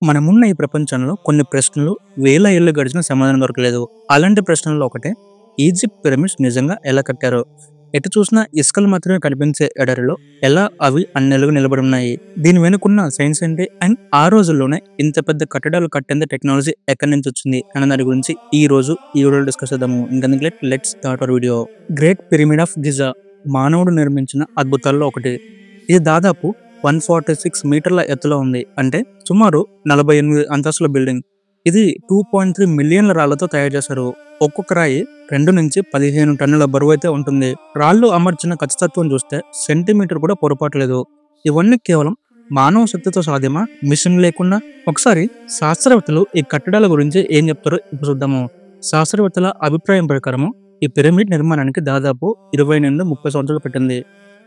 మనమున్న ఈ ప్రపంచంలో కొన్ని ప్రశ్నలు వేల ఏళ్ళు గడిచిన సమాధానం దొరకలేదు. అలాంటి ప్రశ్నల్లో ఒకటే ఈజిప్ట్ పిరమిడ్స్ నిజంగా ఎలా కట్టారో. ఎటు చూసినా ఇసుకలు మాత్రమే కనిపించే ఎడారిలో ఎలా అవి అన్నెలుగు నిలబడి ఉన్నాయి. దీని వెనుకున్న సైన్స్ ఏంటి అండ్ ఆ రోజుల్లోనే ఇంత పెద్ద కట్టడాలు కట్టేంత టెక్నాలజీ ఎక్కడి నుంచి వచ్చింది అన్న దాని గురించి ఈ వీడియోలో డిస్కస్ చేద్దాము. ఇంకా let's start our video. Great pyramid of Giza మానవుడు నిర్మించిన అద్భుతాల్లో ఒకటి. ఇది దాదాపు 146 మీటర్ల ఎత్తులో ఉంది. అంటే సుమారు 48 అంతస్తుల బిల్డింగ్. ఇది 2.3 మిలియన్ల రాళ్లతో తయారు చేశారు. ఒక్కొక్క రాయి 2 నుంచి 15 టన్నుల బరువు అయితే ఉంటుంది. రాళ్లు అమర్చిన ఖచ్చితత్వం చూస్తే సెంటీమీటర్ కూడా పొరపాటు లేదు. ఇవన్నీ కేవలం మానవ శక్తితో సాధ్యమా, మిషన్ లేకుండా? ఒకసారి శాస్త్రవేత్తలు ఈ కట్టడాల గురించి ఏం చెప్తారో ఇప్పుడు చూద్దాము. శాస్త్రవేత్తల అభిప్రాయం ప్రకారము ఈ పిరమిడ్ నిర్మాణానికి దాదాపు 20 నుండి 30 సంవత్సరాలు పట్టింది.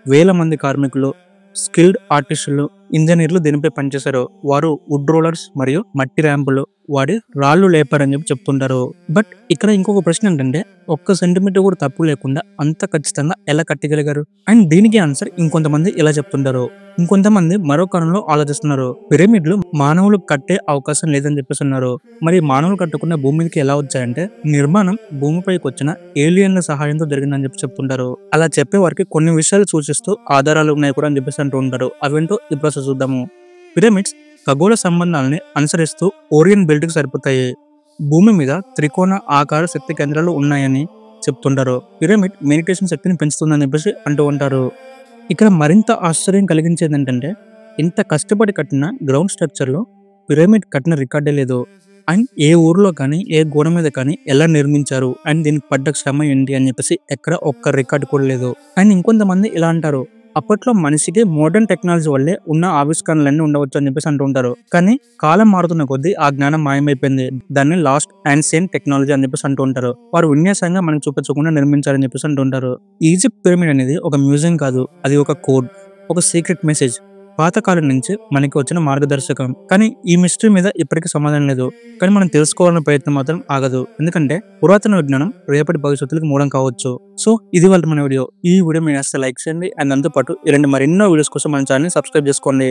వేల మంది కార్మికులు, స్కిల్డ్ ఆర్టిస్టులు, ఇంజనీర్లు దీనిపై పనిచేశారు. వారు వుడ్ రోలర్స్ మరియు మట్టి ర్యాంపులు వాడి రాళ్లు లేపారని చెప్తుంటారు. బట్ ఇక్కడ ఇంకొక ప్రశ్న ఏంటంటే, ఒక్క సెంటీమీటర్ కూడా తప్పు లేకుండా అంత ఖచ్చితంగా ఎలా కట్టగలిగారు? అండ్ దీనికి ఆన్సర్ ఇంకొంతమంది ఇలా చెప్తుంటారు. ఇంకొంతమంది మరో కోణంలో ఆలోచిస్తున్నారు. పిరమిడ్లు మానవులు కట్టే అవకాశం లేదని చెప్పేస్తున్నారు. మరి మానవులు కట్టకుండా భూమి మీదకి ఎలా వచ్చాయంటే, నిర్మాణం భూమిపైకి వచ్చిన ఏలియన్ల సహాయంతో జరిగిందని చెప్తుంటారు. అలా చెప్పే వారికి కొన్ని విషయాలు సూచిస్తూ ఆధారాలు ఉన్నాయి కూడా అని చెప్పేసి అంటూ ఉంటారు. అవేంటో ఇప్పుడు చూద్దాము. పిరమిడ్స్ ఖగోళ సంబంధాలని అనుసరిస్తూ ఓరియన్ బెల్ట్కి సరిపోతాయి. భూమి మీద త్రికోణ ఆకార శక్తి కేంద్రాలు ఉన్నాయని చెప్తుంటారు. పిరమిడ్ మెడిటేషన్ శక్తిని పెంచుతుందని చెప్పేసి అంటూ ఉంటారు. ఇక్కడ మరింత ఆశ్చర్యం కలిగించేది ఏంటంటే, ఇంత కష్టపడి కట్టిన గ్రౌండ్ స్ట్రక్చర్లో పిరమిడ్ కట్టిన రికార్డే లేదు. అండ్ ఏ ఊర్లో కానీ ఏ గోడ మీద కానీ ఎలా నిర్మించారు అండ్ దీనికి పడ్డ శ్రమ ఏంటి అని చెప్పేసి ఎక్కడ ఒక్క రికార్డు కూడా లేదు. అండ్ ఇంకొంతమంది ఇలా అంటారు, అప్పట్లో మనిషికి మోడర్న్ టెక్నాలజీ వల్లే ఉన్న ఆవిష్కరణలన్నీ ఉండవచ్చు అని చెప్పేసి అంటుంటారు. కానీ కాలం మారుతున్న కొద్దీ ఆ జ్ఞానం మాయమైపోయింది. దాన్ని లాస్ట్ యాన్షియంట్ టెక్నాలజీ అని చెప్పేసి అంటూ ఉంటారు. వారు విన్యాసంగా మనకు చూపించకుండా నిర్మించారని చెప్పేసి అంటుంటారు. ఈజిప్ట్ పిరమిడ్ అనేది ఒక మ్యూజియం కాదు, అది ఒక కోడ్, ఒక సీక్రెట్ మెసేజ్, పాతకాలం నుంచి మనకి వచ్చిన మార్గదర్శకం. కానీ ఈ మిస్టరీ మీద ఇప్పటికీ సమాధానం లేదు. కానీ మనం తెలుసుకోవాలనే ప్రయత్నం మాత్రం ఆగదు. ఎందుకంటే పురాతన విజ్ఞానం రేపటి భవిష్యత్తులకు మూలం కావచ్చు. సో ఇది వాళ్ళ మన వీడియో. ఈ వీడియో మీరు లైక్ చేయండి. అండ్ దాంతో పాటు ఇలాంటి మరెన్నో వీడియోస్ కోసం మన ఛానల్ సబ్స్క్రైబ్ చేసుకోండి.